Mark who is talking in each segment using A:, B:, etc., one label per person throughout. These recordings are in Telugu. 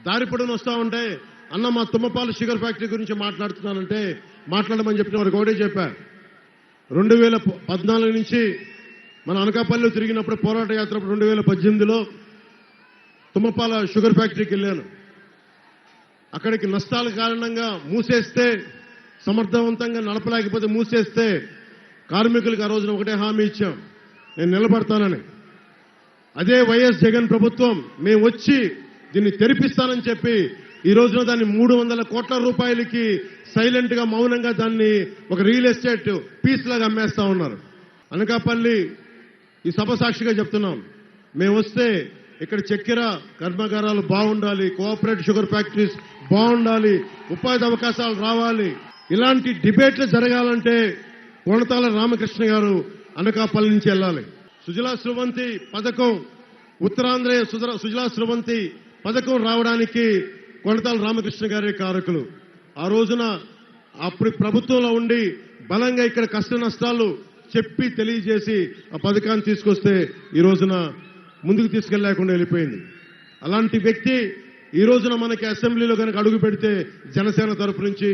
A: దారి పొడవున వస్తూ ఉంటే అన్న మా తుమ్మపాల షుగర్ ఫ్యాక్టరీ గురించి మాట్లాడుతున్నానంటే మాట్లాడమని చెప్పిన వారికి ఒకటే చెప్పారు. 2014 నుంచి మన అనకాపల్లిలో తిరిగినప్పుడు పోరాట యాత్ర 2018లో తుమ్మపాల షుగర్ ఫ్యాక్టరీకి వెళ్ళాను. అక్కడికి నష్టాల కారణంగా మూసేస్తే, సమర్థవంతంగా నడపలేకపోతే మూసేస్తే కార్మికులకు ఆ రోజున ఒకటే హామీ ఇచ్చాం, నేను నిలబడతానని. అదే వైఎస్ జగన్ ప్రభుత్వం మేము వచ్చి దీన్ని తెరిపిస్తానని చెప్పి ఈ రోజున దాన్ని 300 కోట్ల రూపాయలకి సైలెంట్ గా మౌనంగా దాన్ని ఒక రియల్ ఎస్టేట్ పీస్ లాగా అమ్మేస్తా ఉన్నారు. అనకాపల్లి ఈ సభ సాక్షిగా చెప్తున్నాం, మేము వస్తే ఇక్కడ చక్కెర కర్మాగారాలు బాగుండాలి, కోఆపరేటివ్ షుగర్ ఫ్యాక్టరీస్ బాగుండాలి, ఉపాధి అవకాశాలు రావాలి. ఇలాంటి డిబేట్లు జరగాలంటే కొణతాల రామకృష్ణ గారు అనకాపల్లి నుంచి వెళ్ళాలి. సుజలా స్రవంతి పథకం, ఉత్తరాంధ్ర సుజలా స్రవంతి పథకం రావడానికి కొణతాల రామకృష్ణ గారే కారకులు. ఆ రోజున అప్పుడు ప్రభుత్వంలో ఉండి బలంగా ఇక్కడ కష్ట నష్టాలు చెప్పి తెలియజేసి ఆ పథకాన్ని తీసుకొస్తే ఈ రోజున ముందుకు తీసుకెళ్లేకుండా వెళ్ళిపోయింది. అలాంటి వ్యక్తి ఈ రోజున మనకి అసెంబ్లీలో కనుక అడుగు పెడితే జనసేన తరపు నుంచి,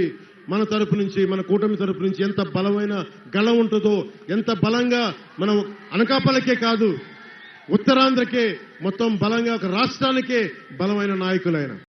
A: మన తరపు నుంచి, మన కూటమి తరపు నుంచి ఎంత బలమైన గళం ఉంటుందో, ఎంత బలంగా మనం అనకాపల్లికే కాదు ఉత్తరాంధ్రకే మొత్తం బలంగా ఒక రాష్ట్రానికే బలమైన నాయకులైన